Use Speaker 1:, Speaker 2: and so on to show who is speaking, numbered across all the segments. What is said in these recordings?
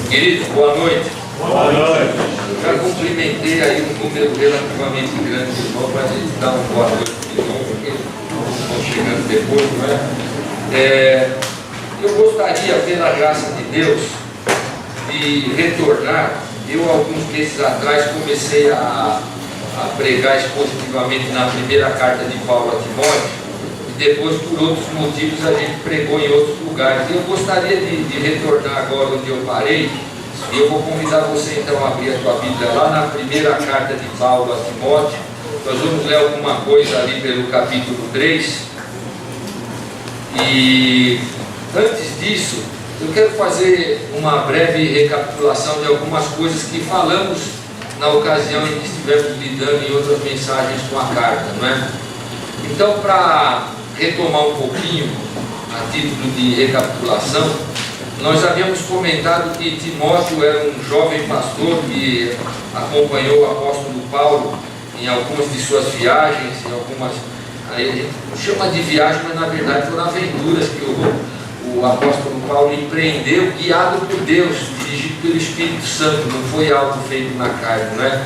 Speaker 1: Queridos, boa noite.
Speaker 2: Boa noite.
Speaker 1: Já cumprimentei aí um número relativamente grande de irmãos para a gente dar uma boa noite de novo, porque estão chegando depois, não é? Eu gostaria, pela graça de Deus, de retornar. Eu, alguns meses atrás, comecei a pregar expositivamente na primeira carta de Paulo a Timóteo, e depois, por outros motivos, a gente pregou em outros lugares. Eu gostaria de retornar agora onde eu parei, e eu vou convidar você então a abrir a sua Bíblia lá na primeira carta de Paulo a Timóteo. Nós vamos ler alguma coisa ali pelo capítulo 3. E antes disso, eu quero fazer uma breve recapitulação de algumas coisas que falamos na ocasião em que estivemos lidando em outras mensagens com a carta, não é? Então, para retomar um pouquinho, a título de recapitulação, nós havíamos comentado que Timóteo era um jovem pastor que acompanhou o apóstolo Paulo em algumas de suas viagens, em algumas, ele chama de viagem, mas na verdade foram aventuras que o apóstolo Paulo empreendeu, guiado por Deus, dirigido pelo Espírito Santo, não foi algo feito na carne, não é?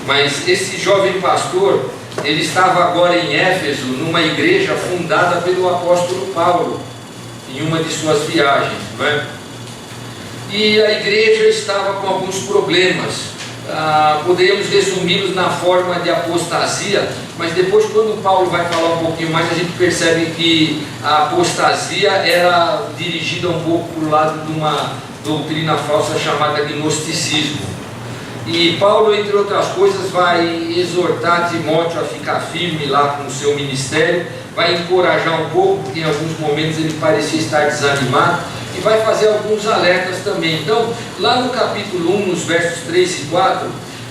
Speaker 1: Mas esse jovem pastor, ele estava agora em Éfeso, numa igreja fundada pelo apóstolo Paulo, em uma de suas viagens, não é? E a igreja estava com alguns problemas, poderíamos resumi-los na forma de apostasia, mas depois, quando Paulo vai falar um pouquinho mais, a gente percebe que a apostasia era dirigida um pouco para o lado de uma doutrina falsa chamada gnosticismo. E Paulo, entre outras coisas, vai exortar Timóteo a ficar firme lá com o seu ministério, vai encorajar um pouco, porque em alguns momentos ele parecia estar desanimado, e vai fazer alguns alertas também. Então, lá no capítulo 1, nos versos 3 e 4,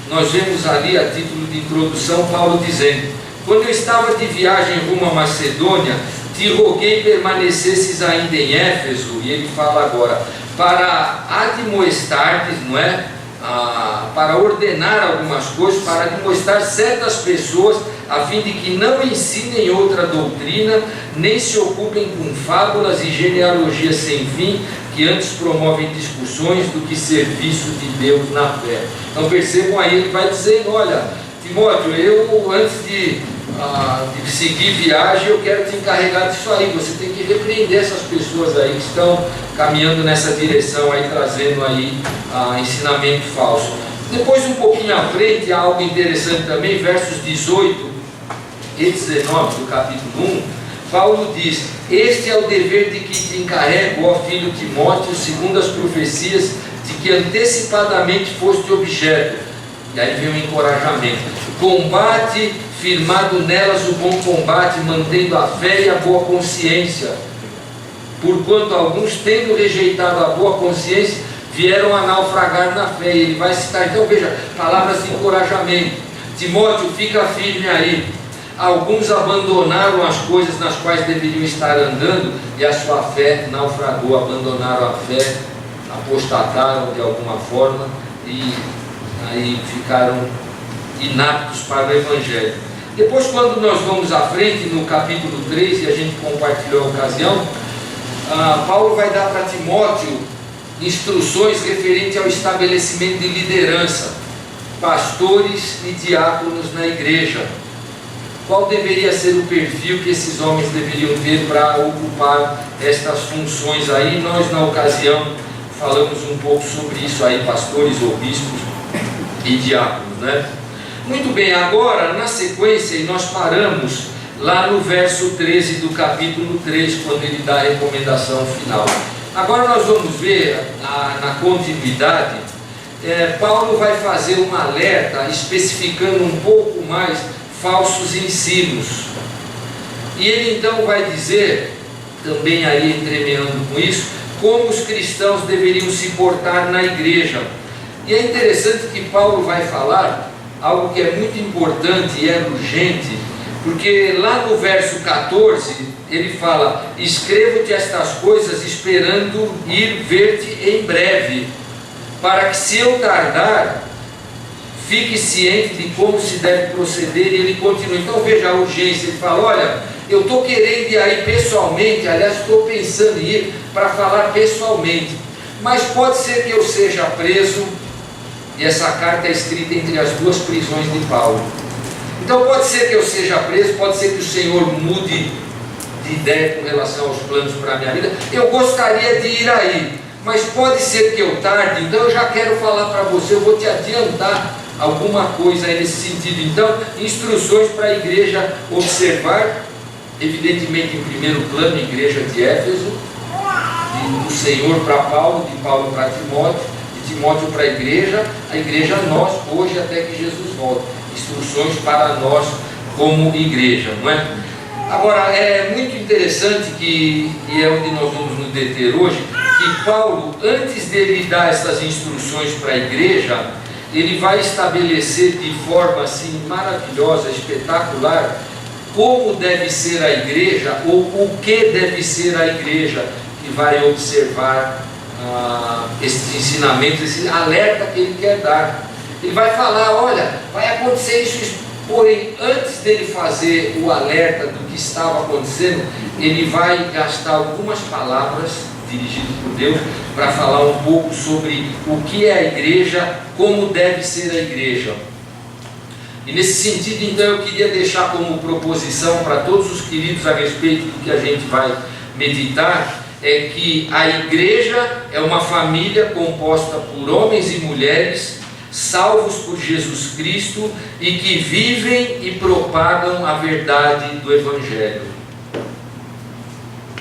Speaker 1: nós vemos ali, a título de introdução, Paulo dizendo: quando eu estava de viagem rumo a Macedônia, te roguei permanecesses ainda em Éfeso, e ele fala agora, para admoestar-te, não é? Para ordenar algumas coisas, para admoestar certas pessoas, a fim de que não ensinem outra doutrina, nem se ocupem com fábulas e genealogias sem fim, que antes promovem discussões do que serviço de Deus na fé. Então percebam aí, ele vai dizendo: olha, Timóteo, eu antes de seguir viagem, eu quero te encarregar disso aí. Você tem que repreender essas pessoas aí que estão caminhando nessa direção aí, trazendo aí ensinamento falso. Depois, um pouquinho à frente, há algo interessante também, versos 18 e 19 do capítulo 1, Paulo diz: este é o dever de que te encarrego, ó filho Timóteo, segundo as profecias de que antecipadamente foste objeto. E aí vem o encorajamento: combate, firmado nelas o bom combate, mantendo a fé e a boa consciência. Porquanto alguns, tendo rejeitado a boa consciência, vieram a naufragar na fé. E ele vai citar, então veja, palavras de encorajamento. Timóteo, fica firme aí. Alguns abandonaram as coisas nas quais deveriam estar andando, e a sua fé naufragou, abandonaram a fé, apostataram de alguma forma, e aí ficaram inaptos para o Evangelho. Depois, quando nós vamos à frente, no capítulo 3, e a gente compartilhou a ocasião, Paulo vai dar para Timóteo instruções referentes ao estabelecimento de liderança, pastores e diáconos na igreja. Qual deveria ser o perfil que esses homens deveriam ter para ocupar estas funções aí? Nós, na ocasião, falamos um pouco sobre isso aí, pastores ou bispos e diáconos, né? Muito bem, agora, na sequência, e nós paramos lá no verso 13 do capítulo 3, quando ele dá a recomendação final. Agora nós vamos ver, na continuidade, Paulo vai fazer um alerta, especificando um pouco mais falsos ensinos. E ele então vai dizer, também aí entremeando com isso, como os cristãos deveriam se portar na igreja. E é interessante que Paulo vai falar algo que é muito importante e é urgente, porque lá no verso 14, ele fala: escrevo-te estas coisas esperando ir ver-te em breve, para que, se eu tardar, fique ciente de como se deve proceder. E ele continua. Então veja a urgência, ele fala: olha, eu estou querendo ir aí pessoalmente, aliás, estou pensando em ir para falar pessoalmente. mas pode ser que eu seja preso, e essa carta é escrita entre as duas prisões de Paulo. Então pode ser que eu seja preso, pode ser que o Senhor mude de ideia com relação aos planos para a minha vida. Eu gostaria de ir aí, mas pode ser que eu tarde. Então eu já quero falar para você, eu vou te adiantar alguma coisa aí nesse sentido. Então, instruções para a igreja observar, evidentemente em primeiro plano, a igreja de Éfeso, do Senhor para Paulo, de Paulo para Timóteo, de Timóteo para a igreja nós, hoje até que Jesus volte. Instruções para nós como igreja, não é? Agora, é muito interessante que, e é onde nós vamos nos deter hoje, que Paulo, antes dele dar essas instruções para a igreja, ele vai estabelecer de forma assim maravilhosa, espetacular, como deve ser a igreja, ou o que deve ser a igreja, que vai observar esses ensinamentos, esse alerta que ele quer dar. Ele vai falar, olha, vai acontecer isso, porém, antes dele fazer o alerta do que estava acontecendo, ele vai gastar algumas palavras dirigidas por Deus para falar um pouco sobre o que é a igreja, como deve ser a igreja. E nesse sentido, então, eu queria deixar como proposição para todos os queridos a respeito do que a gente vai meditar, é que a igreja é uma família composta por homens e mulheres salvos por Jesus Cristo e que vivem e propagam a verdade do Evangelho.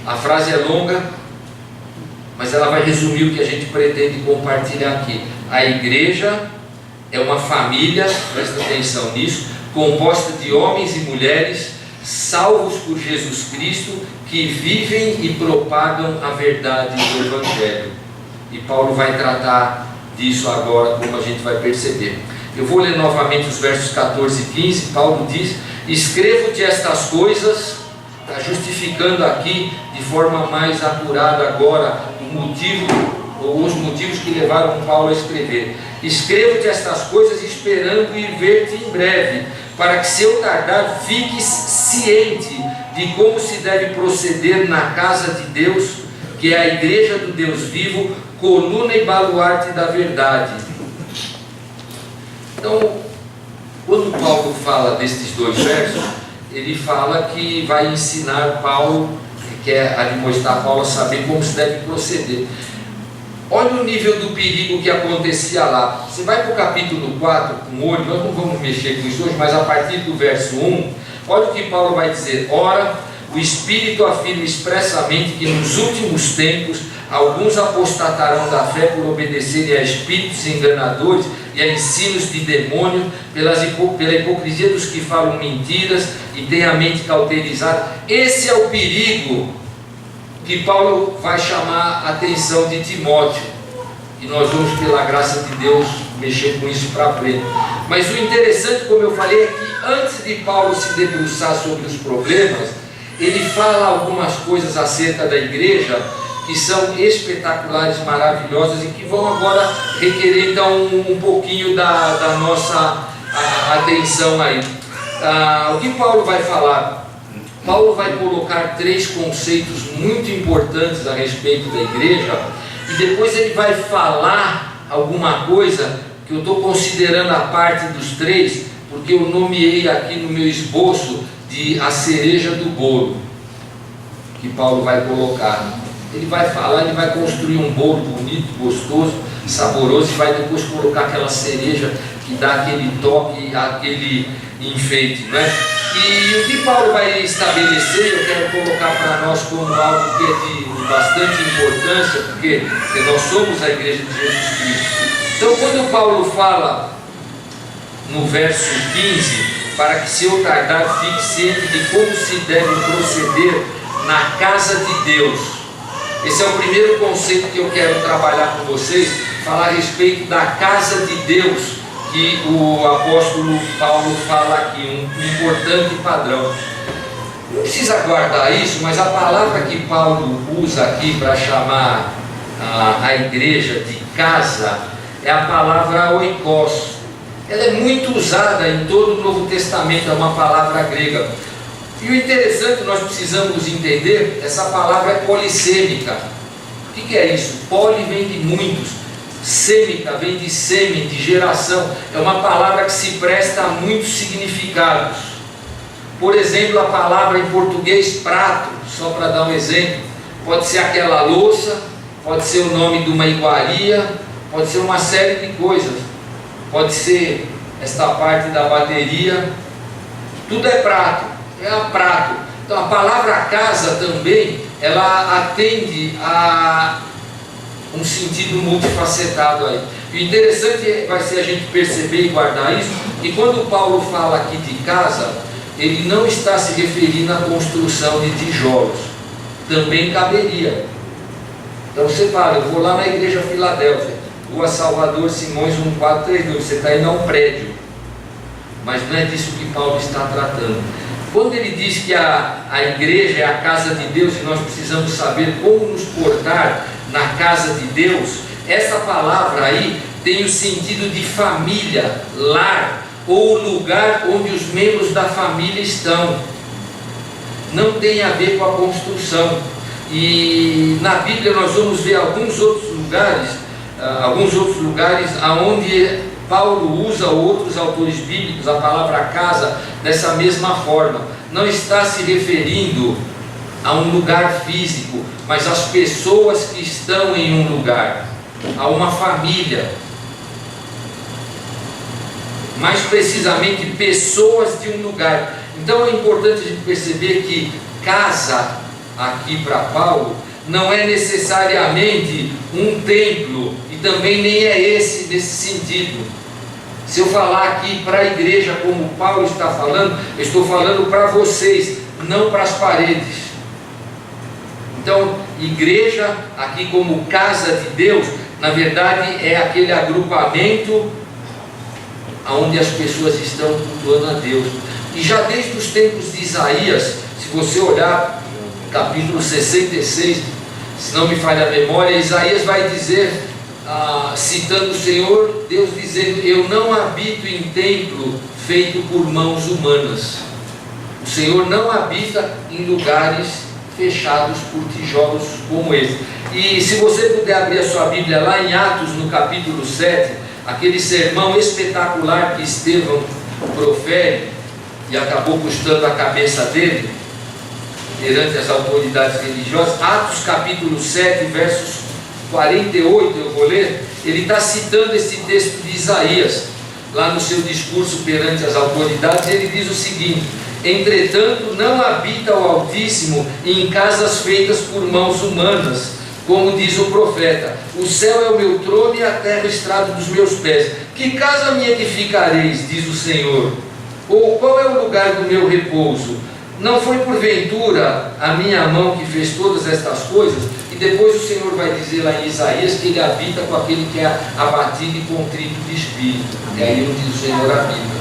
Speaker 1: A frase é longa, mas ela vai resumir o que a gente pretende compartilhar aqui. A igreja é uma família, presta atenção nisso, composta de homens e mulheres salvos por Jesus Cristo que vivem e propagam a verdade do Evangelho. E Paulo vai tratar disso agora, como a gente vai perceber. Eu vou ler novamente os versos 14 e 15. Paulo diz: escrevo-te estas coisas, está justificando aqui de forma mais apurada agora o motivo, ou os motivos que levaram Paulo a escrever. Escrevo-te estas coisas esperando ir ver-te em breve, para que, se eu tardar, fiques ciente de como se deve proceder na casa de Deus, que é a igreja do Deus vivo, coluna e baluarte da verdade. Então, quando Paulo fala destes dois versos, ele fala que vai ensinar Paulo, que quer admoestar Paulo a saber como se deve proceder. Olha o nível do perigo que acontecia lá. Você vai para o capítulo 4 com o olho, nós não vamos mexer com isso hoje, mas a partir do verso 1, olha o que Paulo vai dizer. Ora, o Espírito afirma expressamente que nos últimos tempos alguns apostatarão da fé por obedecerem a espíritos enganadores e a ensinos de demônio, pela hipocrisia dos que falam mentiras e têm a mente cauterizada. Esse é o perigo que Paulo vai chamar a atenção de Timóteo, e nós vamos, pela graça de Deus, mexer com isso para frente. Mas o interessante, como eu falei, é que antes de Paulo se debruçar sobre os problemas, ele fala algumas coisas acerca da igreja que são espetaculares, maravilhosas e que vão agora requerer então um pouquinho da nossa atenção aí. O que Paulo vai falar? Paulo vai colocar 3 conceitos muito importantes a respeito da igreja, e depois ele vai falar alguma coisa que eu estou considerando a parte dos 3, porque eu nomeei aqui no meu esboço de a cereja do bolo que Paulo vai colocar. Ele vai falar, ele vai construir um bolo bonito, gostoso, saboroso, e vai depois colocar aquela cereja que dá aquele toque, aquele enfeite, não é? E o que Paulo vai estabelecer, eu quero colocar para nós como algo que é de bastante importância, porque nós somos a igreja de Jesus Cristo. Então, quando Paulo fala no verso 15, para que, se eu tardar, fique ciente de como se deve proceder na casa de Deus. Esse é o primeiro conceito que eu quero trabalhar com vocês, falar a respeito da casa de Deus, que o apóstolo Paulo fala aqui, um importante padrão. Não precisa guardar isso, mas a palavra que Paulo usa aqui para chamar a igreja de casa é a palavra oikos. Ela é muito usada em todo o Novo Testamento, é uma palavra grega. E o interessante, nós precisamos entender, essa palavra é polissêmica. O que é isso? Poli vem de muitos, sêmica vem de sêmen, de geração. É uma palavra que se presta a muitos significados. Por exemplo, a palavra em português prato, só para dar um exemplo, pode ser aquela louça, pode ser o nome de uma iguaria, pode ser uma série de coisas, pode ser esta parte da bateria, tudo é prato, é a prato. Então a palavra casa também, ela atende a um sentido multifacetado aí. E o interessante vai ser a gente perceber e guardar isso, que quando Paulo fala aqui de casa, ele não está se referindo à construção de tijolos, também caberia. Então você fala, eu vou lá na igreja Filadélfia, Rua Salvador Simões 1432, você está indo a um prédio, mas não é disso que Paulo está tratando. Quando ele diz que a igreja é a casa de Deus e nós precisamos saber como nos portar na casa de Deus, essa palavra aí tem o sentido de família, lar, ou lugar onde os membros da família estão. Não tem a ver com a construção. E na Bíblia nós vamos ver alguns outros lugares aonde Paulo usa, outros autores bíblicos, a palavra casa dessa mesma forma. Não está se referindo a um lugar físico, mas às pessoas que estão em um lugar, a uma família. Mais precisamente, pessoas de um lugar. Então é importante a gente perceber que casa, aqui para Paulo, não é necessariamente um templo, e também nem é esse nesse sentido. Se eu falar aqui para a igreja como Paulo está falando, eu estou falando para vocês, não para as paredes. Então, igreja, aqui como casa de Deus, na verdade é aquele agrupamento onde as pessoas estão cultuando a Deus. E já desde os tempos de Isaías, se você olhar capítulo 66, se não me falha a memória, Isaías vai dizer, citando o Senhor, Deus dizendo: eu não habito em templo feito por mãos humanas. O Senhor não habita em lugares fechados por tijolos como esse. E se você puder abrir a sua Bíblia lá em Atos, no capítulo 7, aquele sermão espetacular que Estevão profere e acabou custando a cabeça dele perante as autoridades religiosas, Atos capítulo 7, versos 48, eu vou ler. Ele está citando esse texto de Isaías, lá no seu discurso perante as autoridades. Ele diz o seguinte: entretanto não habita o Altíssimo em casas feitas por mãos humanas, como diz o profeta: o céu é o meu trono e a terra o estrado dos meus pés. Que casa me edificareis, diz o Senhor? Ou qual é o lugar do meu repouso? Não foi porventura a minha mão que fez todas estas coisas? E depois o Senhor vai dizer lá em Isaías que Ele habita com aquele que é abatido e contrito de espírito. E aí onde o Senhor habita.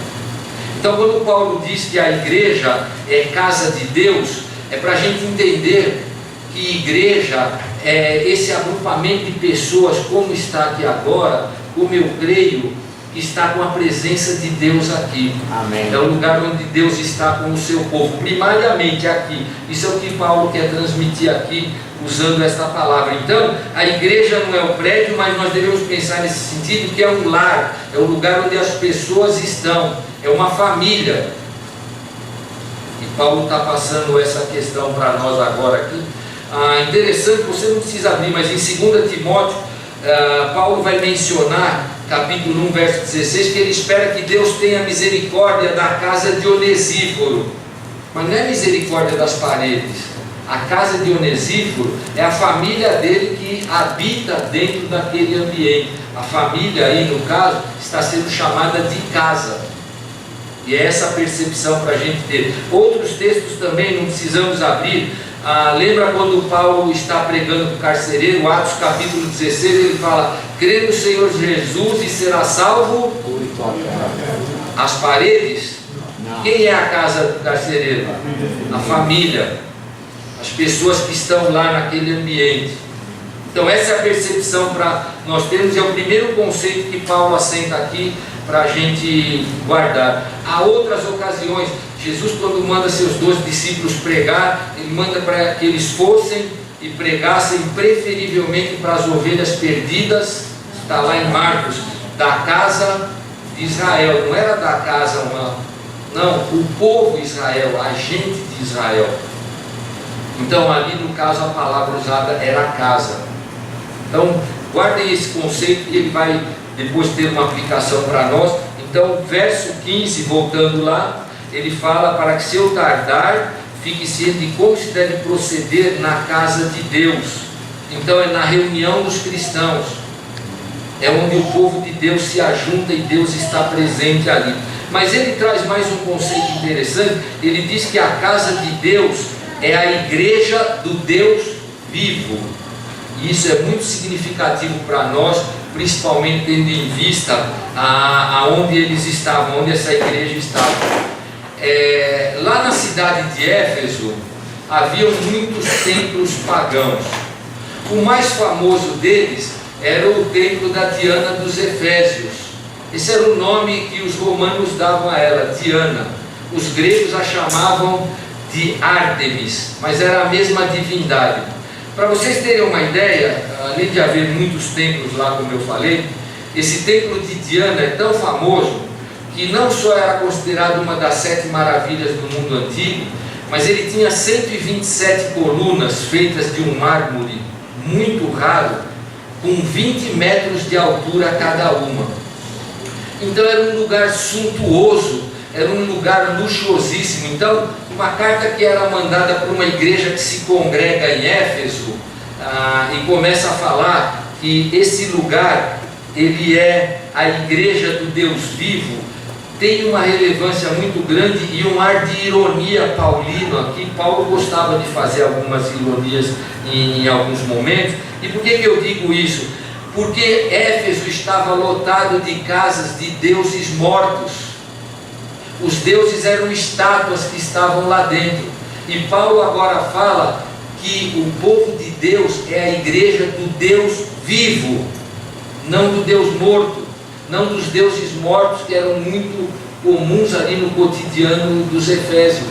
Speaker 1: Então quando Paulo diz que a igreja é casa de Deus, é para a gente entender que igreja é esse agrupamento de pessoas, como está aqui agora, como eu creio que está com a presença de Deus aqui. Amém. É o lugar onde Deus está com o seu povo, primariamente aqui. Isso é o que Paulo quer transmitir aqui, usando esta palavra. Então, a igreja não é o prédio, mas nós devemos pensar nesse sentido, que é um lar, é o lugar onde as pessoas estão, é uma família. E Paulo está passando essa questão para nós agora aqui. Interessante, você não precisa abrir, mas em 2 Timóteo, Paulo vai mencionar, capítulo 1, verso 16, que ele espera que Deus tenha misericórdia da casa de Onesíforo. Mas não é misericórdia das paredes. A casa de Onesíforo é a família dele que habita dentro daquele ambiente. A família aí, no caso, está sendo chamada de casa. E é essa percepção para a gente ter. Outros textos também não precisamos abrir. Lembra quando Paulo está pregando para o carcereiro, Atos capítulo 16, ele fala: crê no Senhor Jesus e será salvo as paredes. Quem é a casa do carcereiro? A família, as pessoas que estão lá naquele ambiente. Então essa é a percepção para nós termos, é o primeiro conceito que Paulo assenta aqui para a gente guardar. Há outras ocasiões, Jesus, quando manda seus 12 discípulos pregar, ele manda para que eles fossem e pregassem preferivelmente para as ovelhas perdidas, está lá em Marcos, da casa de Israel. Não era da casa humana, não, o povo de Israel, a gente de Israel. Então ali no caso a palavra usada era casa. Então guardem esse conceito que ele vai depois ter uma aplicação para nós. Então verso 15, voltando lá, ele fala: para que se eu tardar, fique ciente de como se deve proceder na casa de Deus. Então é na reunião dos cristãos, é onde o povo de Deus se ajunta e Deus está presente ali. Mas ele traz mais um conceito interessante. Ele diz que a casa de Deus é a igreja do Deus vivo. E isso é muito significativo para nós, principalmente tendo em vista aonde eles estavam, onde essa igreja estava. Lá na cidade de Éfeso havia muitos templos pagãos. O mais famoso deles era o templo da Diana dos Efésios. Esse era o nome que os romanos davam a ela, Diana. Os gregos a chamavam de Ártemis, mas era a mesma divindade. Para vocês terem uma ideia, além de haver muitos templos lá, como eu falei, esse templo de Diana é tão famoso que não só era considerado uma das 7 maravilhas do mundo antigo, mas ele tinha 127 colunas feitas de um mármore muito raro, com 20 metros de altura cada uma. Então era um lugar suntuoso, era um lugar luxuosíssimo. Então uma carta que era mandada para uma igreja que se congrega em Éfeso, e começa a falar que esse lugar, ele é a igreja do Deus vivo, tem uma relevância muito grande e um ar de ironia paulino aqui. Paulo gostava de fazer algumas ironias em alguns momentos. E por que eu digo isso? Porque Éfeso estava lotado de casas de deuses mortos. Os deuses eram estátuas que estavam lá dentro. E Paulo agora fala que o povo de Deus é a igreja do Deus vivo, não do Deus morto, não dos deuses mortos que eram muito comuns ali no cotidiano dos Efésios.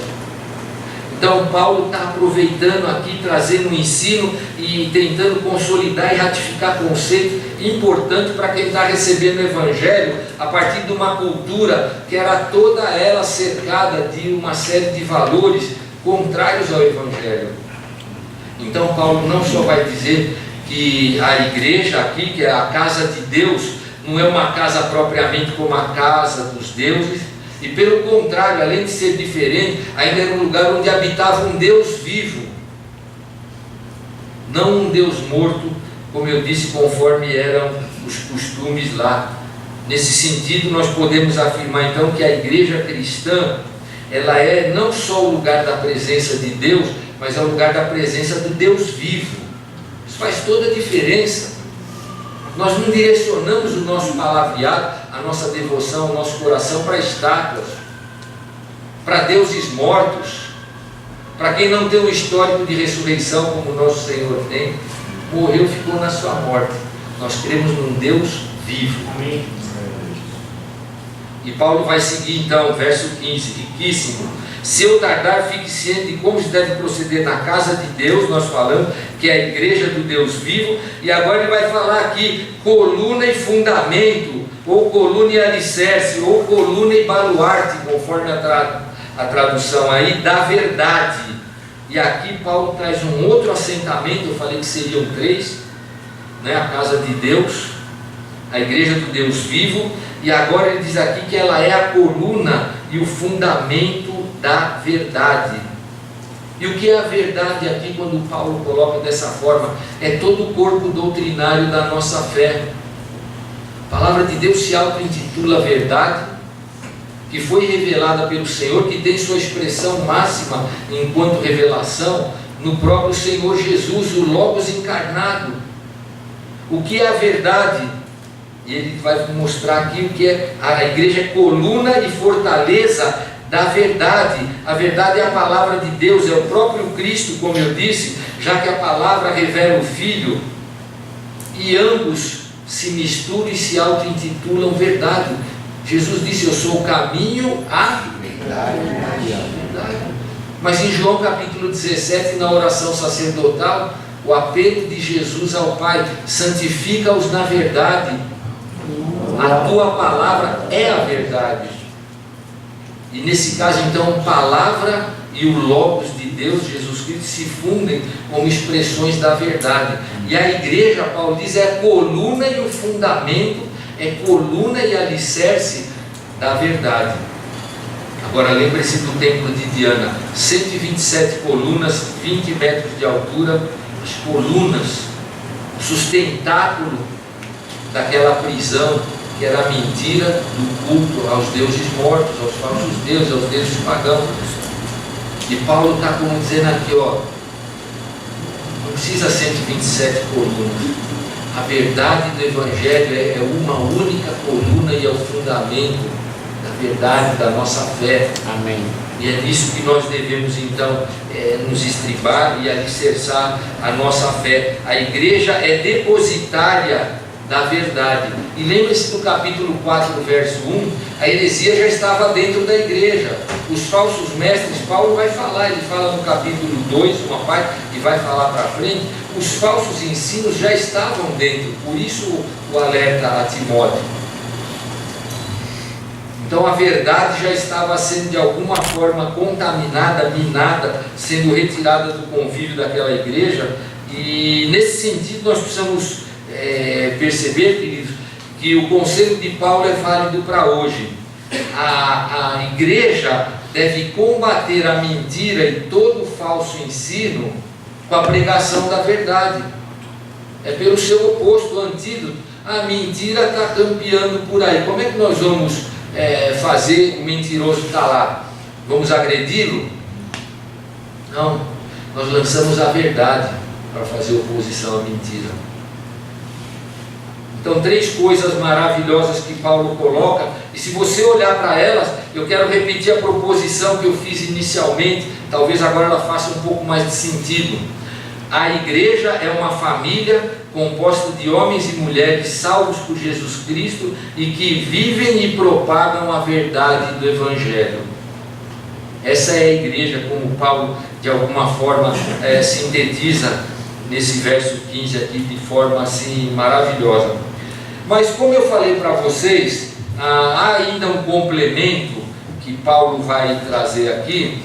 Speaker 1: Então Paulo está aproveitando aqui, trazendo um ensino e tentando consolidar e ratificar conceitos importantes para quem está recebendo o Evangelho a partir de uma cultura que era toda ela cercada de uma série de valores contrários ao Evangelho. Então Paulo não só vai dizer que a igreja aqui, que é a casa de Deus, não é uma casa propriamente como a casa dos deuses, e pelo contrário, além de ser diferente, ainda era um lugar onde habitava um Deus vivo, não um Deus morto, como eu disse, conforme eram os costumes lá. Nesse sentido, nós podemos afirmar então que a igreja cristã, ela é não só o lugar da presença de Deus, mas é o lugar da presença do Deus vivo. Isso faz toda a diferença. Nós não direcionamos o nosso palavreado, a nossa devoção, o nosso coração para estátuas, para deuses mortos, para quem não tem um histórico de ressurreição como o nosso Senhor tem. Morreu, ficou na sua morte. Nós cremos num Deus vivo. Amém. E Paulo vai seguir então, verso 15, riquíssimo. Se eu tardar, fique ciente de como se deve proceder na casa de Deus. Nós falamos que é a igreja do Deus vivo. E agora ele vai falar aqui coluna e fundamento, ou coluna e alicerce, ou coluna e baluarte, conforme a tradução aí, da verdade. E aqui Paulo traz um outro assentamento. Eu falei que seriam 3, né? A casa de Deus, a igreja do Deus vivo. E agora ele diz aqui que ela é a coluna e o fundamento da verdade. E o que é a verdade aqui, quando Paulo coloca dessa forma? É todo o corpo doutrinário da nossa fé. A palavra de Deus se auto-intitula verdade, que foi revelada pelo Senhor, que tem sua expressão máxima enquanto revelação no próprio Senhor Jesus, o Logos encarnado. O que é a verdade? E ele vai mostrar aqui o que é a igreja, é coluna e fortaleza da verdade. A verdade é a palavra de Deus, é o próprio Cristo, como eu disse, já que a palavra revela o Filho, e ambos se misturam e se auto-intitulam verdade. Jesus disse: eu sou o caminho, a verdade. Mas em João capítulo 17, na oração sacerdotal, o apelo de Jesus ao Pai: santifica-os na verdade, a tua palavra é a verdade. E nesse caso então, palavra e o Logos de Deus, Jesus Cristo, se fundem como expressões da verdade. E a igreja, Paulo diz, é a coluna e o fundamento, é coluna e alicerce da verdade. Agora lembre-se do templo de Diana: 127 colunas, 20 metros de altura, as colunas, sustentáculo daquela prisão, que era a mentira do culto aos deuses mortos, aos falsos deuses, aos deuses pagãos. E Paulo está como dizendo aqui, ó, não precisa 127 colunas. A verdade do Evangelho é uma única coluna e é o fundamento da verdade da nossa fé. Amém. E é nisso que nós devemos então nos estribar e alicerçar a nossa fé. A igreja é depositária da verdade. E lembre-se do capítulo 4, verso 1, a heresia já estava dentro da igreja. Os falsos mestres, Paulo vai falar, ele fala no capítulo 2, uma parte, e vai falar para frente, os falsos ensinos já estavam dentro, por isso o alerta a Timóteo. Então a verdade já estava sendo de alguma forma contaminada, minada, sendo retirada do convívio daquela igreja, e nesse sentido nós precisamos perceber, queridos, que o conselho de Paulo é válido para hoje. A igreja deve combater a mentira e todo falso ensino com a pregação da verdade. É pelo seu oposto, o antídoto. A mentira está campeando por aí. Como é que nós vamos fazer o mentiroso estar lá? Vamos agredi-lo? Não, nós lançamos a verdade para fazer oposição à mentira. Então, 3 coisas maravilhosas que Paulo coloca, e se você olhar para elas, eu quero repetir a proposição que eu fiz inicialmente, talvez agora ela faça um pouco mais de sentido. A igreja é uma família composta de homens e mulheres salvos por Jesus Cristo e que vivem e propagam a verdade do Evangelho. Essa é a igreja, como Paulo de alguma forma sintetiza nesse verso 15 aqui de forma assim maravilhosa. Mas como eu falei para vocês, há ainda um complemento que Paulo vai trazer aqui,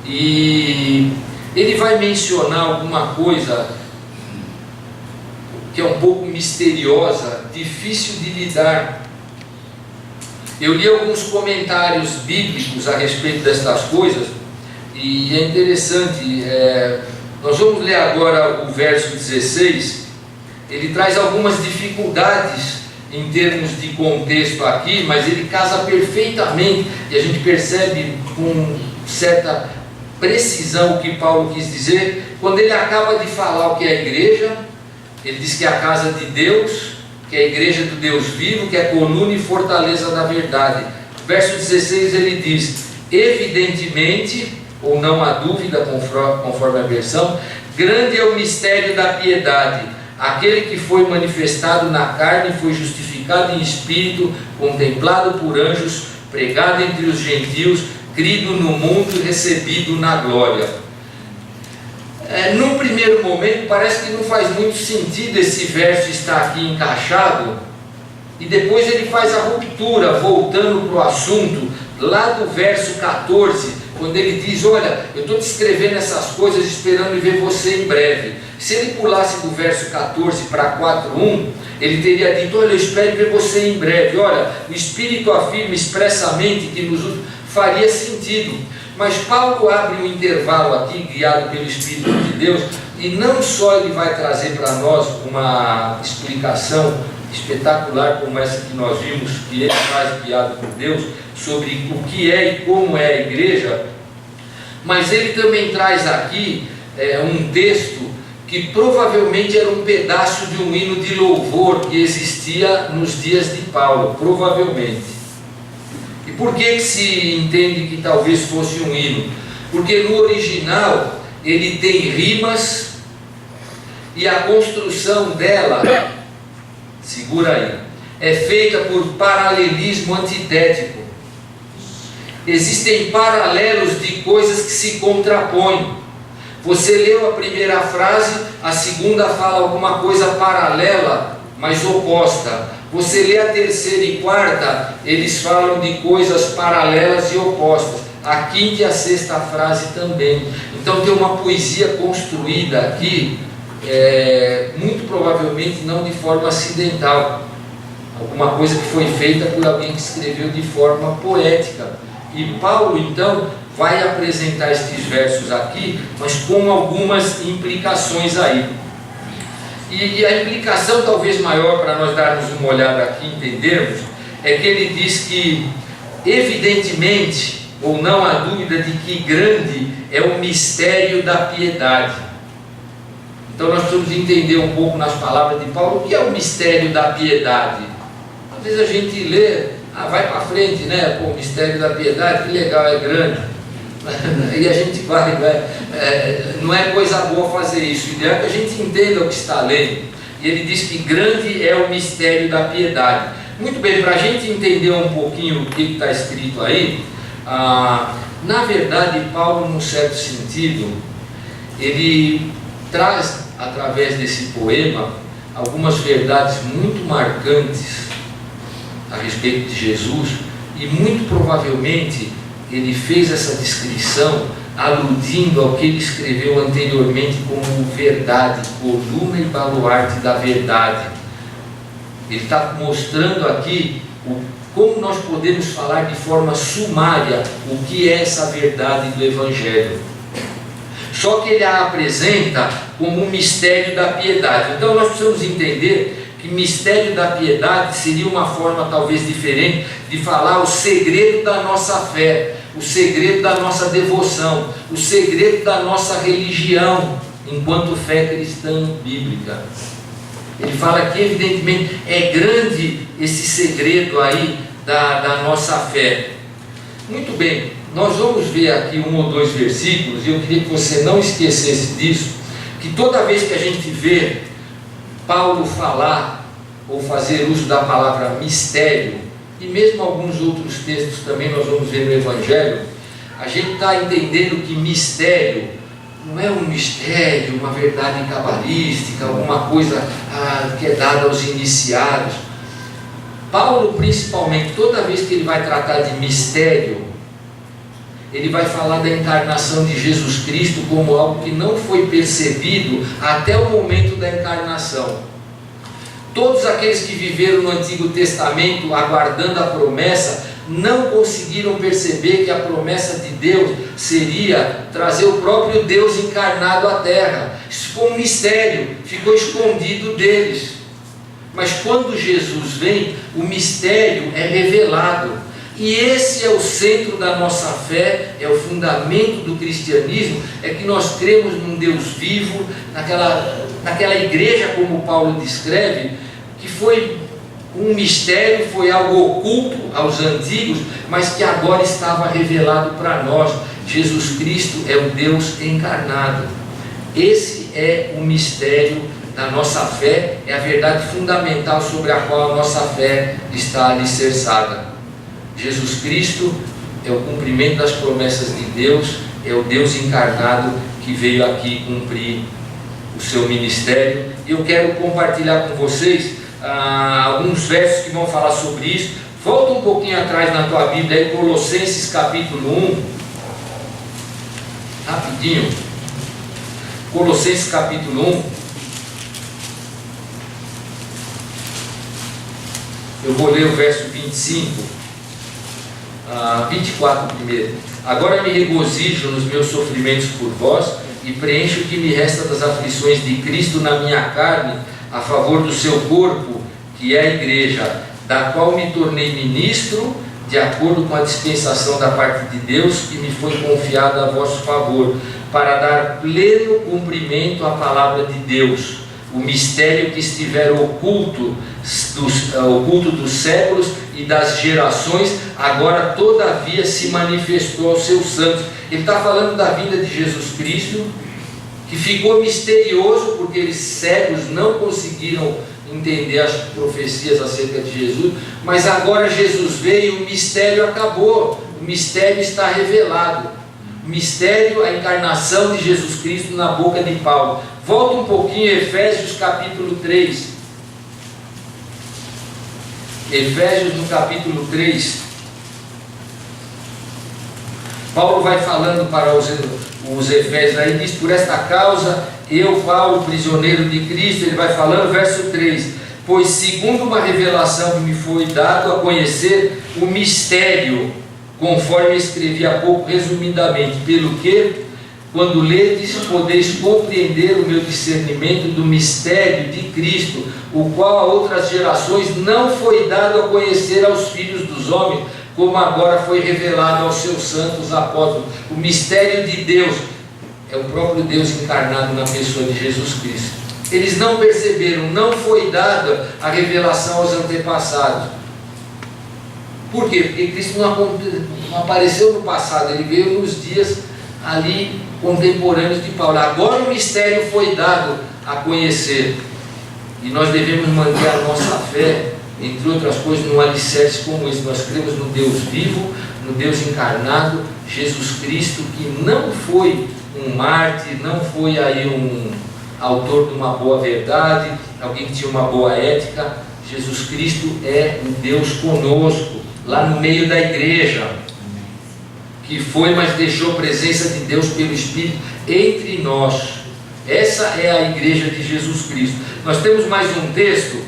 Speaker 1: e ele vai mencionar alguma coisa que é um pouco misteriosa, difícil de lidar. Eu li alguns comentários bíblicos a respeito destas coisas, e é interessante. Nós vamos ler agora o verso 16. Ele traz algumas dificuldades em termos de contexto aqui, mas ele casa perfeitamente, e a gente percebe com certa precisão o que Paulo quis dizer, quando ele acaba de falar o que é a igreja. Ele diz que é a casa de Deus, que é a igreja do Deus vivo, que é a coluna e fortaleza da verdade. Verso 16 ele diz: evidentemente, ou não há dúvida, conforme a versão, grande é o mistério da piedade. Aquele que foi manifestado na carne foi justificado em espírito, contemplado por anjos, pregado entre os gentios, crido no mundo e recebido na glória. Num primeiro momento parece que não faz muito sentido esse verso estar aqui encaixado, e depois ele faz a ruptura, voltando para o assunto, lá do verso 14, quando ele diz: olha, eu estou te escrevendo essas coisas esperando ver você em breve. Se ele pulasse do verso 14 para 4:1, ele teria dito: olha, eu espero ver você em breve. Olha, o Espírito afirma expressamente que nos faria sentido. Mas Paulo abre um intervalo aqui, guiado pelo Espírito de Deus, e não só ele vai trazer para nós uma explicação espetacular como essa que nós vimos, que ele faz guiado por Deus, sobre o que é e como é a igreja, mas ele também traz aqui um texto que provavelmente era um pedaço de um hino de louvor que existia nos dias de Paulo, provavelmente. E por que se entende que talvez fosse um hino? Porque no original ele tem rimas, e a construção dela, segura aí, é feita por paralelismo antitético. Existem paralelos de coisas que se contrapõem. Você leu a primeira frase, a segunda fala alguma coisa paralela, mas oposta. Você lê a terceira e quarta, eles falam de coisas paralelas e opostas. A quinta e a sexta frase também. Então tem uma poesia construída aqui, muito provavelmente não de forma acidental. Alguma coisa que foi feita por alguém que escreveu de forma poética. E Paulo então vai apresentar estes versos aqui, mas com algumas implicações aí. E a implicação talvez maior, para nós darmos uma olhada aqui e entendermos, é que ele diz que, evidentemente, ou não há dúvida de que grande é o mistério da piedade. Então nós precisamos entender um pouco nas palavras de Paulo, o que é o mistério da piedade? Às vezes a gente lê, vai para frente, né? Pô, o mistério da piedade, que legal, é grande. E a gente vai, não é coisa boa fazer isso. O ideal é que a gente entenda o que está lendo. E ele diz que grande é o mistério da piedade. Muito bem, para a gente entender um pouquinho o que está escrito aí, na verdade, Paulo, num certo sentido, ele traz, através desse poema, algumas verdades muito marcantes a respeito de Jesus, e muito provavelmente ele fez essa descrição aludindo ao que ele escreveu anteriormente como verdade, coluna e baluarte da verdade. Ele está mostrando aqui como nós podemos falar de forma sumária o que é essa verdade do Evangelho. Só que ele a apresenta como um mistério da piedade. Então nós precisamos entender que mistério da piedade seria uma forma talvez diferente de falar o segredo da nossa fé, o segredo da nossa devoção, o segredo da nossa religião enquanto fé cristã bíblica. Ele fala que evidentemente é grande esse segredo aí da nossa fé. Muito bem, nós vamos ver aqui 1 ou 2 versículos, e eu queria que você não esquecesse disso, que toda vez que a gente vê Paulo falar ou fazer uso da palavra mistério, e mesmo alguns outros textos também nós vamos ver no Evangelho, a gente está entendendo que mistério não é um mistério, uma verdade cabalística, alguma coisa que é dada aos iniciados. Paulo, principalmente, toda vez que ele vai tratar de mistério, ele vai falar da encarnação de Jesus Cristo como algo que não foi percebido até o momento da encarnação. Todos aqueles que viveram no Antigo Testamento aguardando a promessa não conseguiram perceber que a promessa de Deus seria trazer o próprio Deus encarnado à terra. Isso foi um mistério, ficou escondido deles. Mas quando Jesus vem, o mistério é revelado. E esse é o centro da nossa fé, é o fundamento do cristianismo, é que nós cremos num Deus vivo, naquela igreja, como Paulo descreve, que foi um mistério, foi algo oculto aos antigos, mas que agora estava revelado para nós. Jesus Cristo é o Deus encarnado. Esse é o mistério da nossa fé, é a verdade fundamental sobre a qual a nossa fé está alicerçada. Jesus Cristo é o cumprimento das promessas de Deus, é o Deus encarnado que veio aqui cumprir o seu ministério. E eu quero compartilhar com vocês alguns versos que vão falar sobre isso. Volta um pouquinho atrás na tua Bíblia, aí, Colossenses capítulo 1, rapidinho. Colossenses capítulo 1. Eu vou ler o verso 24 primeiro. Agora me regozijo nos meus sofrimentos por vós, e preencho o que me resta das aflições de Cristo na minha carne, a favor do seu corpo, que é a igreja, da qual me tornei ministro, de acordo com a dispensação da parte de Deus, que me foi confiada a vosso favor, para dar pleno cumprimento à palavra de Deus, o mistério que estiver oculto dos séculos e das gerações, agora todavia se manifestou aos seus santos. Ele está falando da vinda de Jesus Cristo, que ficou misterioso porque eles cegos não conseguiram entender as profecias acerca de Jesus, mas agora Jesus veio e o mistério acabou, o mistério está revelado. mistério, a encarnação de Jesus Cristo na boca de Paulo. Volta um pouquinho, Efésios capítulo 3. Efésios no capítulo 3. Paulo vai falando para os Efésios aí, diz: por esta causa, eu, Paulo, prisioneiro de Cristo, ele vai falando, verso 3: pois segundo uma revelação que me foi dado a conhecer o mistério, conforme escrevi há pouco resumidamente, pelo que, quando ledes, podeis compreender o meu discernimento do mistério de Cristo, o qual a outras gerações não foi dado a conhecer aos filhos dos homens, como agora foi revelado aos seus santos apóstolos. O mistério de Deus é o próprio Deus encarnado na pessoa de Jesus Cristo. Eles não perceberam, não foi dada a revelação aos antepassados. Por quê? Porque Cristo não apareceu no passado, ele veio nos dias ali contemporâneos de Paulo. Agora o mistério foi dado a conhecer, e nós devemos manter a nossa fé, entre outras coisas, num alicerce como esse. Nós cremos no Deus vivo, no Deus encarnado, Jesus Cristo, que não foi um mártir, não foi aí um autor de uma boa verdade, alguém que tinha uma boa ética. Jesus Cristo é um Deus conosco, lá no meio da igreja, que foi, mas deixou a presença de Deus pelo Espírito entre nós. Essa é a igreja de Jesus Cristo. Nós temos mais um texto,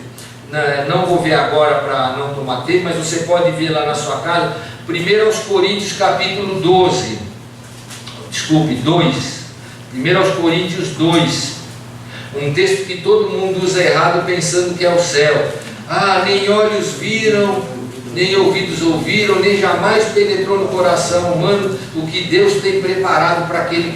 Speaker 1: não vou ver agora para não tomar tempo, mas você pode ver lá na sua casa, 1 aos Coríntios capítulo 12, desculpe, 2, 1 aos Coríntios 2, um texto que todo mundo usa errado pensando que é o céu. Nem olhos viram, nem ouvidos ouviram, nem jamais penetrou no coração humano o que Deus tem preparado para aqueles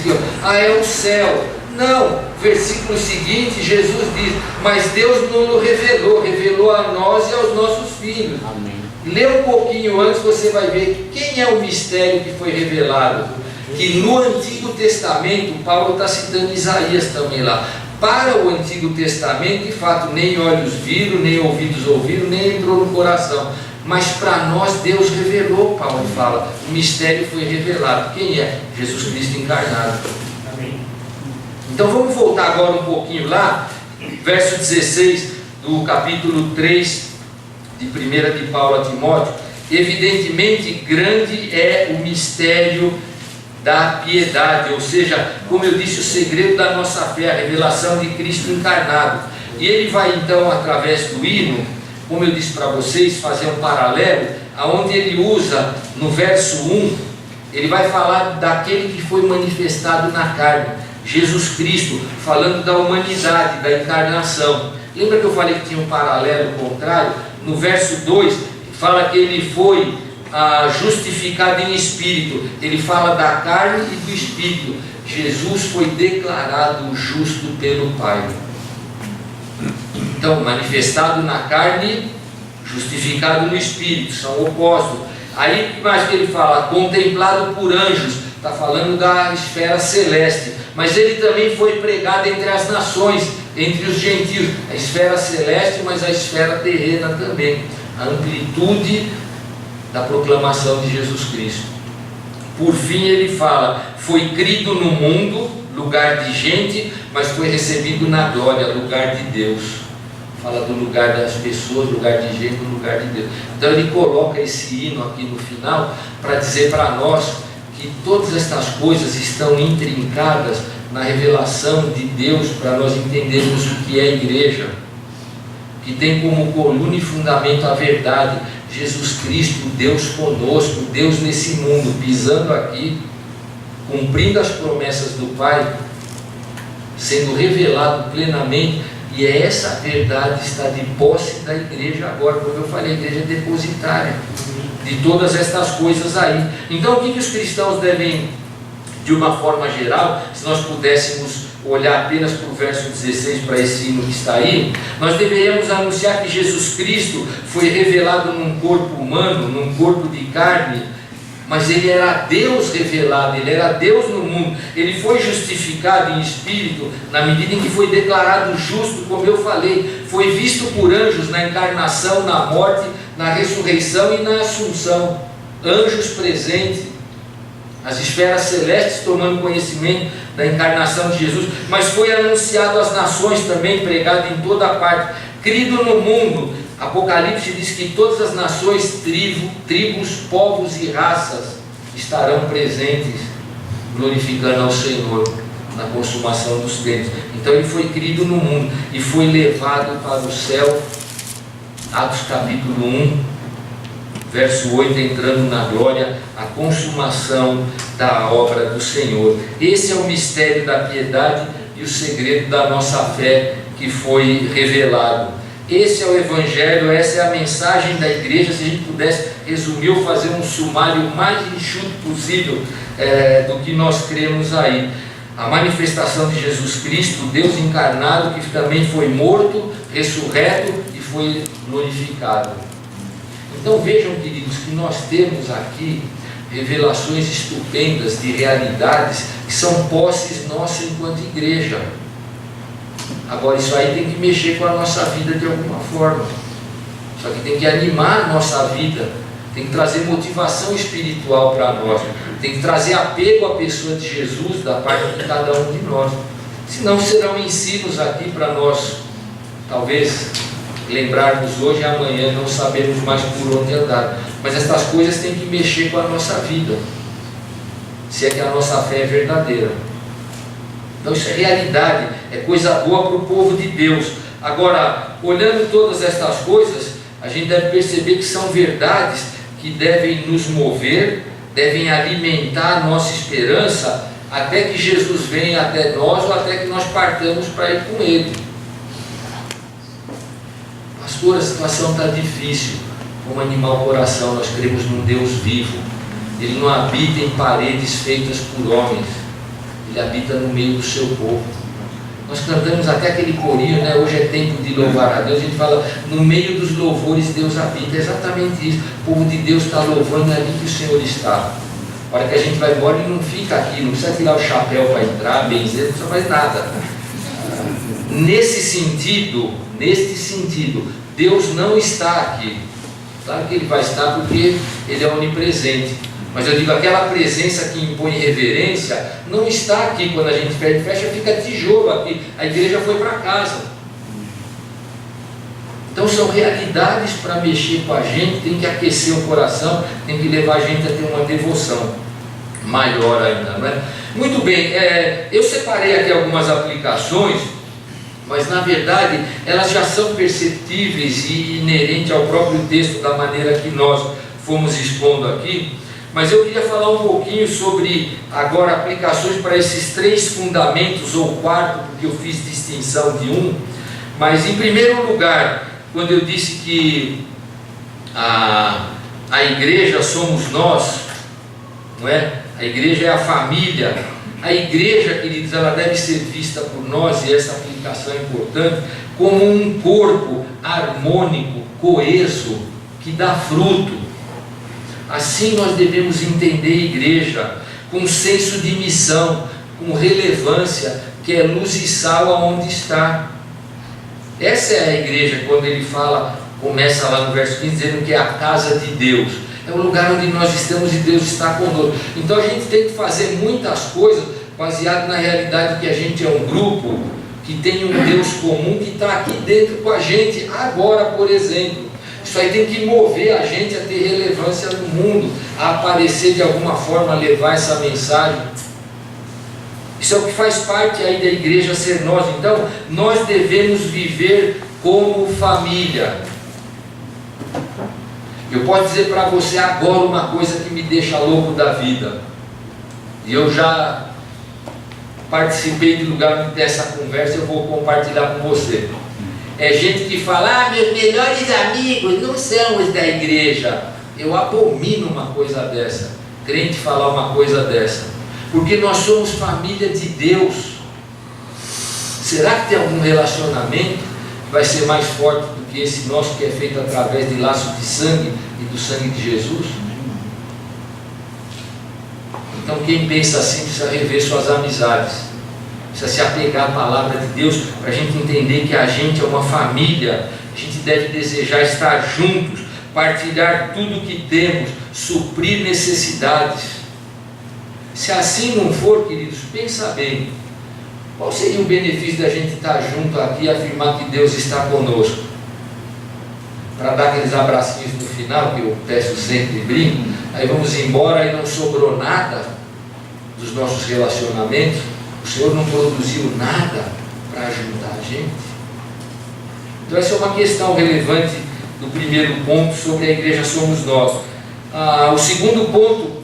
Speaker 1: que é o céu. Não, versículo seguinte, Jesus diz: mas Deus não revelou a nós e aos nossos filhos. Amém. Lê um pouquinho antes, você vai ver quem é o mistério que foi revelado. Que no Antigo Testamento, Paulo está citando Isaías também lá. Para o Antigo Testamento, de fato, nem olhos viram, nem ouvidos ouviram, nem entrou no coração. Mas para nós Deus revelou, Paulo fala. O mistério foi revelado. Quem é? Jesus Cristo encarnado. Amém. Então vamos voltar agora um pouquinho lá, verso 16 do capítulo 3 de 1 de Paulo a Timóteo. Evidentemente grande é o mistério da piedade, ou seja, como eu disse, o segredo da nossa fé, a revelação de Cristo encarnado. E ele vai então, através do hino, como eu disse para vocês, fazer um paralelo, aonde ele usa no verso 1, ele vai falar daquele que foi manifestado na carne, Jesus Cristo, falando da humanidade, da encarnação. Lembra que eu falei que tinha um paralelo contrário? No verso 2, fala que ele foi justificado em espírito. Ele fala da carne e do espírito. Jesus foi declarado justo pelo Pai. Então, manifestado na carne, justificado no espírito, são opostos. Aí, mais que ele fala, contemplado por anjos, está falando da esfera celeste. Mas ele também foi pregado entre as nações, entre os gentios. A esfera celeste, mas a esfera terrena também. A amplitude da proclamação de Jesus Cristo. Por fim ele fala, foi crido no mundo, lugar de gente, mas foi recebido na glória, lugar de Deus. Fala do lugar das pessoas, lugar de gente, lugar de Deus. Então ele coloca esse hino aqui no final, para dizer para nós que todas estas coisas estão intrincadas na revelação de Deus, para nós entendermos o que é a igreja, que tem como coluna e fundamento a verdade, Jesus Cristo, Deus conosco, Deus nesse mundo, pisando aqui, cumprindo as promessas do Pai, sendo revelado plenamente, e essa verdade está de posse da igreja agora, como eu falei, a igreja é depositária de todas estas coisas aí. Então o que os cristãos devem, de uma forma geral, se nós pudéssemos olhar apenas para o verso 16, para esse hino que está aí, nós deveríamos anunciar que Jesus Cristo foi revelado num corpo humano, num corpo de carne, mas ele era Deus revelado, ele era Deus no mundo. Ele foi justificado em espírito na medida em que foi declarado justo, como eu falei, foi visto por anjos na encarnação, na morte, na ressurreição e na assunção. Anjos presentes as esferas celestes tomando conhecimento da encarnação de Jesus, mas foi anunciado às nações também, pregado em toda parte, crido no mundo. Apocalipse diz que todas as nações, tribos, povos e raças estarão presentes, glorificando ao Senhor na consumação dos tempos. Então ele foi crido no mundo e foi levado para o céu. Atos capítulo 1, verso 8, entrando na glória, a consumação da obra do Senhor. Esse é o mistério da piedade e o segredo da nossa fé que foi revelado. Esse é o Evangelho, essa é a mensagem da igreja. Se a gente pudesse resumir ou fazer um sumário mais enxuto possível do que nós cremos aí: a manifestação de Jesus Cristo, Deus encarnado, que também foi morto, ressurreto e foi glorificado. Então vejam, queridos, que nós temos aqui revelações estupendas de realidades que são posses nossas enquanto igreja. Agora isso aí tem que mexer com a nossa vida de alguma forma. Só que tem que animar a nossa vida, tem que trazer motivação espiritual para nós, tem que trazer apego à pessoa de Jesus da parte de cada um de nós. Senão serão ensinos aqui para nós, talvez lembrarmos hoje e amanhã não sabemos mais por onde andar. Mas estas coisas têm que mexer com a nossa vida, se é que a nossa fé é verdadeira. Então isso é realidade, é coisa boa para o povo de Deus. Agora, olhando todas estas coisas, a gente deve perceber que são verdades que devem nos mover, devem alimentar a nossa esperança, até que Jesus venha até nós ou até que nós partamos para ir com Ele. Pastor, a situação está difícil. Vamos animar o coração. Nós cremos num Deus vivo. Ele não habita em paredes feitas por homens, Ele habita no meio do seu povo. Nós cantamos até aquele corinho, né? Hoje é tempo de louvar a Deus. A gente fala, no meio dos louvores Deus habita. É exatamente isso. O povo de Deus está louvando, é ali que o Senhor está. A hora que a gente vai embora, Ele não fica aqui, não precisa tirar o chapéu para entrar, benzer, não precisa mais nada. Neste sentido, Deus não está aqui. Claro que Ele vai estar porque Ele é onipresente. Mas eu digo, aquela presença que impõe reverência não está aqui. Quando a gente fecha, fica tijolo aqui. A igreja foi para casa. Então são realidades para mexer com a gente, tem que aquecer o coração, tem que levar a gente a ter uma devoção maior ainda, não é? Muito bem, eu separei aqui algumas aplicações, mas na verdade elas já são perceptíveis e inerentes ao próprio texto da maneira que nós fomos expondo aqui. Mas eu queria falar um pouquinho sobre agora aplicações para esses 3 fundamentos, ou 4, porque eu fiz distinção de um. Mas em primeiro lugar, quando eu disse que a igreja somos nós, não é? A igreja é a família. A igreja, queridos, ela deve ser vista por nós, e essa aplicação é importante, como um corpo harmônico, coeso, que dá fruto. Assim nós devemos entender a igreja, com senso de missão, com relevância, que é luz e sal aonde está. Essa é a igreja, quando ele fala, começa lá no verso 15, dizendo que é a casa de Deus. É o lugar onde nós estamos e Deus está conosco. Então a gente tem que fazer muitas coisas baseado na realidade que a gente é um grupo que tem um Deus comum que está aqui dentro com a gente agora, por exemplo. Isso aí tem que mover a gente a ter relevância no mundo, a aparecer de alguma forma, a levar essa mensagem. Isso é o que faz parte aí da igreja ser nós. Então, nós devemos viver como família. Eu posso dizer para você agora uma coisa que me deixa louco da vida. E eu já participei de lugar dessa conversa, eu vou compartilhar com você. É gente que fala, meus melhores amigos não são os da igreja. Eu abomino uma coisa dessa, crente falar uma coisa dessa, porque nós somos família de Deus. Será que tem algum relacionamento que vai ser mais forte do que esse nosso, que é feito através de laço de sangue e do sangue de Jesus? Então quem pensa assim precisa rever suas amizades, precisa se apegar à palavra de Deus, para a gente entender que a gente é uma família. A gente deve desejar estar juntos, partilhar tudo o que temos, suprir necessidades. Se assim não for, queridos, pensa bem. Qual seria o benefício da gente estar junto aqui e afirmar que Deus está conosco? Para dar aqueles abracinhos no final, que eu peço sempre e brinco, aí vamos embora e não sobrou nada dos nossos relacionamentos, o Senhor não produziu nada para ajudar a gente. Então essa é uma questão relevante do primeiro ponto sobre a igreja somos nós. O segundo ponto,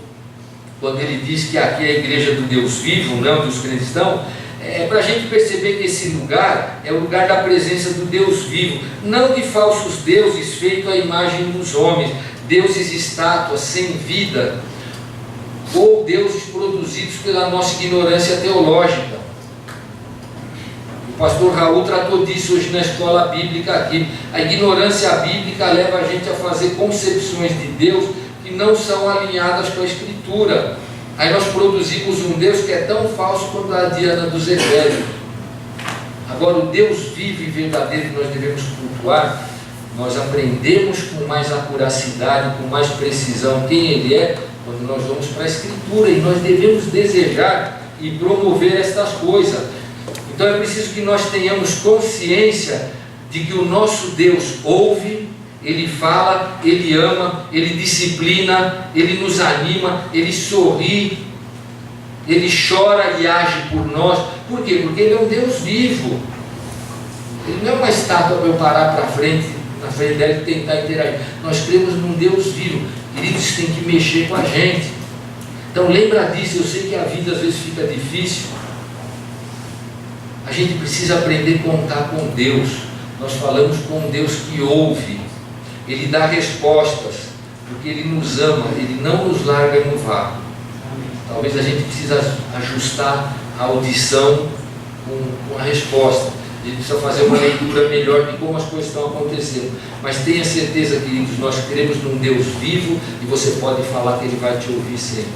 Speaker 1: quando ele diz que aqui é a igreja do Deus vivo, não dos cristãos, é para a gente perceber que esse lugar é o lugar da presença do Deus vivo, não de falsos deuses feitos à imagem dos homens, deuses estátuas sem vida, ou deuses produzidos pela nossa ignorância teológica. O pastor Raul tratou disso hoje na escola bíblica aqui. A ignorância bíblica leva a gente a fazer concepções de Deus que não são alinhadas com a Escritura. Aí nós produzimos um Deus que é tão falso quanto a Diana dos Efésios. Agora, o Deus vivo e verdadeiro que nós devemos cultuar, nós aprendemos com mais acuracidade, com mais precisão quem Ele é, quando nós vamos para a Escritura, e nós devemos desejar e promover estas coisas. Então é preciso que nós tenhamos consciência de que o nosso Deus ouve, Ele fala, Ele ama, Ele disciplina, Ele nos anima, Ele sorri, Ele chora e age por nós. Por quê? Porque Ele é um Deus vivo. Ele não é uma estátua para eu parar na frente dela e tentar interagir. Nós cremos num Deus vivo. Queridos, tem que mexer com a gente. Então lembra disso. Eu sei que a vida às vezes fica difícil. A gente precisa aprender a contar com Deus. Nós falamos com um Deus que ouve. Ele dá respostas, porque Ele nos ama, Ele não nos larga no vácuo. Talvez a gente precise ajustar a audição com a resposta. A gente precisa fazer uma leitura melhor de como as coisas estão acontecendo. Mas tenha certeza, queridos, nós cremos num Deus vivo e você pode falar que Ele vai te ouvir sempre.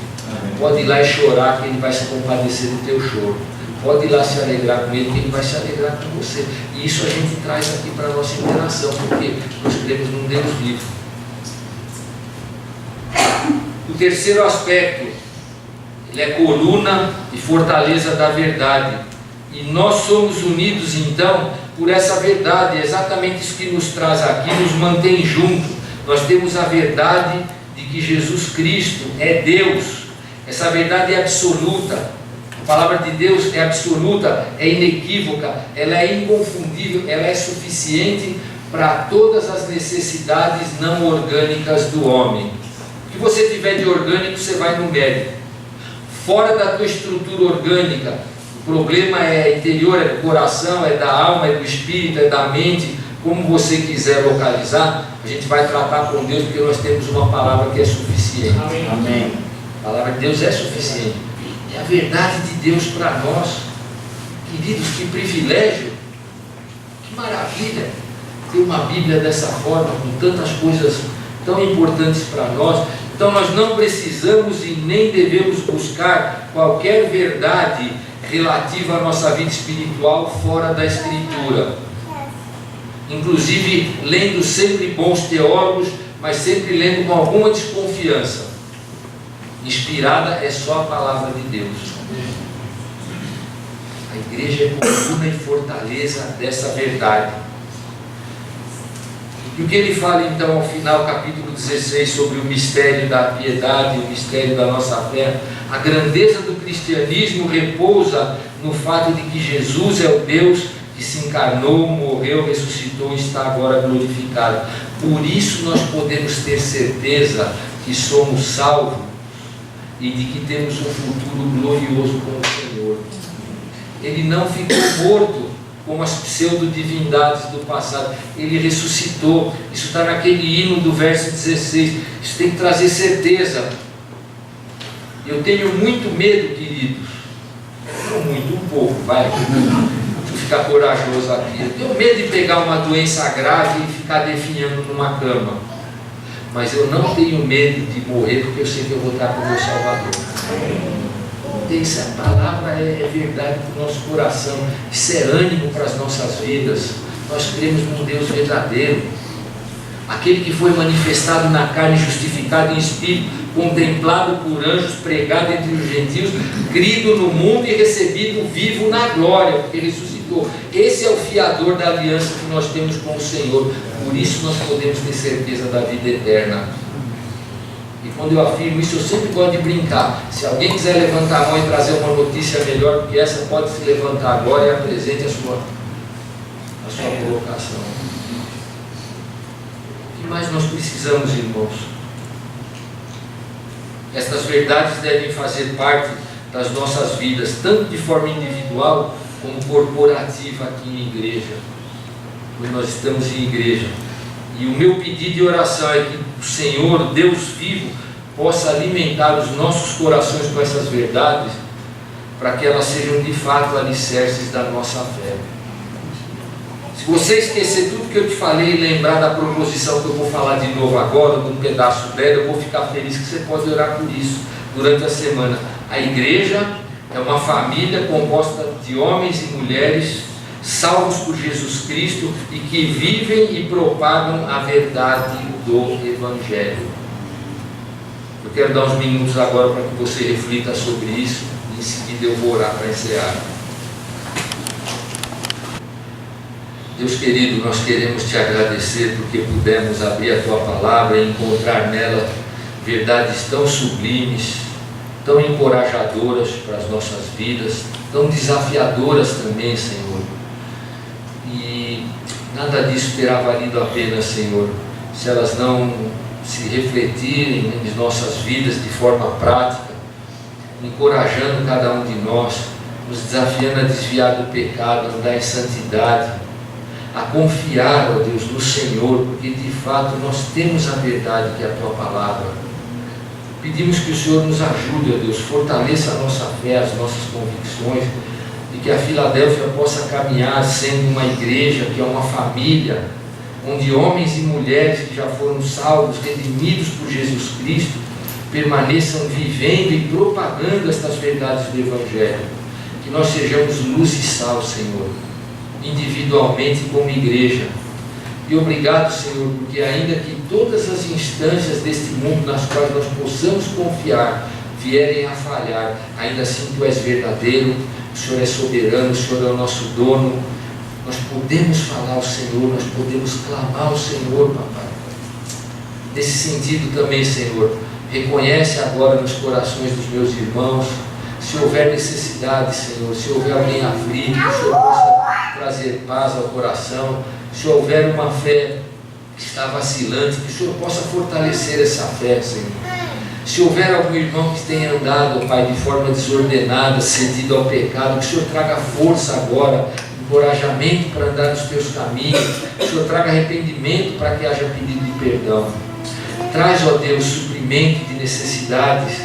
Speaker 1: Pode ir lá e chorar que Ele vai se compadecer do teu choro. Pode ir lá se alegrar com Ele, que Ele vai se alegrar com você. E isso a gente traz aqui para a nossa interação, porque nós cremos num Deus vivo. O terceiro aspecto, Ele é coluna e fortaleza da verdade. E nós somos unidos então por essa verdade. É exatamente isso que nos traz aqui, nos mantém juntos. Nós temos a verdade de que Jesus Cristo é Deus. Essa verdade é absoluta. A palavra de Deus é absoluta, é inequívoca, ela é inconfundível, ela é suficiente para todas as necessidades não orgânicas do homem. O que você tiver de orgânico, você vai no médico. Fora da tua estrutura orgânica, o problema é interior, é do coração, é da alma, é do espírito, é da mente, como você quiser localizar, a gente vai tratar com Deus, porque nós temos uma palavra que é suficiente.
Speaker 2: Amém.
Speaker 1: Amém. A palavra de Deus é suficiente. É a verdade de Deus para nós. Queridos, que privilégio, que maravilha ter uma Bíblia dessa forma, com tantas coisas tão importantes para nós. Então nós não precisamos e nem devemos buscar qualquer verdade relativa à nossa vida espiritual fora da Escritura. Inclusive lendo sempre bons teólogos, mas sempre lendo com alguma desconfiança. Inspirada é só a palavra de Deus. A igreja é coluna e fortaleza dessa verdade. E o que ele fala então ao final, capítulo 16, sobre o mistério da piedade, o mistério da nossa fé? A grandeza do cristianismo repousa no fato de que Jesus é o Deus que se encarnou, morreu, ressuscitou e está agora glorificado. Por isso nós podemos ter certeza que somos salvos e de que temos um futuro glorioso com o Senhor. Ele não ficou morto como as pseudo-divindades do passado. Ele ressuscitou. Isso está naquele hino do verso 16. Isso tem que trazer certeza. Eu tenho muito medo, queridos. Não muito, um pouco, vai. Deixa eu ficar corajoso aqui. Eu tenho medo de pegar uma doença grave e ficar definhando numa cama. Mas eu não tenho medo de morrer, porque eu sei que eu vou estar com o meu Salvador. Essa palavra é verdade para o nosso coração. Isso é ânimo para as nossas vidas. Nós cremos num Deus verdadeiro. aquele que foi manifestado na carne, justificado em espírito, contemplado por anjos, pregado entre os gentios, crido no mundo e recebido vivo na glória, porque ressuscitou. Esse é o fiador da aliança que nós temos com o Senhor. Por isso nós podemos ter certeza da vida eterna. E quando eu afirmo isso, eu sempre gosto de brincar. Se alguém quiser levantar a mão e trazer uma notícia melhor do que essa, pode se levantar agora e apresente a sua colocação. O que mais nós precisamos, irmãos? Estas verdades devem fazer parte das nossas vidas, tanto de forma individual como corporativa aqui em igreja, quando nós estamos em igreja. E o meu pedido de oração é que o Senhor, Deus vivo, possa alimentar os nossos corações com essas verdades, para que elas sejam de fato alicerces da nossa fé. Se você esquecer tudo que eu te falei e lembrar da proposição que eu vou falar de novo agora, de um pedaço dela, eu vou ficar feliz que você pode orar por isso durante a semana. A igreja é uma família composta de homens e mulheres salvos por Jesus Cristo e que vivem e propagam a verdade do Evangelho. Eu quero dar uns minutos agora para que você reflita sobre isso, e em seguida eu vou orar para encerrar. Deus querido, nós queremos te agradecer porque pudemos abrir a tua palavra e encontrar nela verdades tão sublimes, tão encorajadoras para as nossas vidas, tão desafiadoras também, Senhor. E nada disso terá valido a pena, Senhor, se elas não se refletirem em nossas vidas de forma prática, encorajando cada um de nós, nos desafiando a desviar do pecado, a andar em santidade, a confiar, ó Deus, no Senhor, porque de fato nós temos a verdade que é a tua palavra. Pedimos que o Senhor nos ajude, ó Deus, fortaleça a nossa fé, as nossas convicções, e que a Filadélfia possa caminhar sendo uma igreja que é uma família, onde homens e mulheres que já foram salvos, redimidos por Jesus Cristo, permaneçam vivendo e propagando estas verdades do Evangelho. Que nós sejamos luz e sal, Senhor, individualmente como igreja. E obrigado, Senhor, porque ainda que todas as instâncias deste mundo nas quais nós possamos confiar vierem a falhar, ainda assim Tu és verdadeiro, o Senhor é soberano, o Senhor é o nosso dono. Nós podemos falar ao Senhor, nós podemos clamar ao Senhor, papai. Nesse sentido também, Senhor, reconhece agora nos corações dos meus irmãos, se houver necessidade, Senhor, se houver alguém aflito, que o Senhor possa trazer paz ao coração, se houver uma fé que está vacilante, que o Senhor possa fortalecer essa fé, Senhor. Se houver algum irmão que tenha andado, Pai, de forma desordenada, cedido ao pecado, que o Senhor traga força agora, encorajamento para andar nos Teus caminhos, que o Senhor traga arrependimento para que haja pedido de perdão. Traz, ó Deus, suprimento de necessidades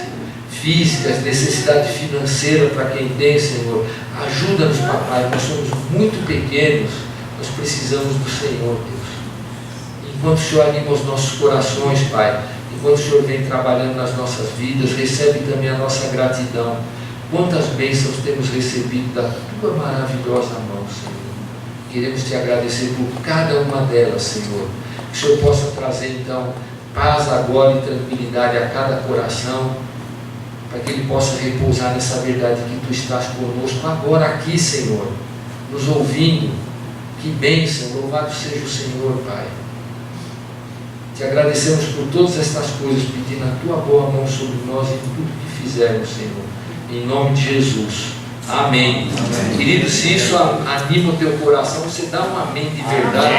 Speaker 1: físicas, necessidade financeira para quem tem, Senhor. Ajuda-nos, papai, nós somos muito pequenos, nós precisamos do Senhor, Deus. Enquanto o Senhor anima os nossos corações, Pai, enquanto o Senhor vem trabalhando nas nossas vidas, recebe também a nossa gratidão. Quantas bênçãos temos recebido da Tua maravilhosa mão, Senhor. Queremos Te agradecer por cada uma delas, Senhor. Que o Senhor possa trazer, então, paz agora e tranquilidade a cada coração, para que ele possa repousar nessa verdade que Tu estás conosco agora aqui, Senhor, nos ouvindo. Que bênção, louvado seja o Senhor, Pai. Te agradecemos por todas estas coisas, pedindo a Tua boa mão sobre nós e tudo que fizermos, Senhor. Em nome de Jesus. Amém. Amém. Querido, se isso anima o teu coração, você dá um amém de verdade.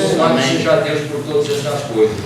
Speaker 1: Louvado seja Deus por todas estas coisas.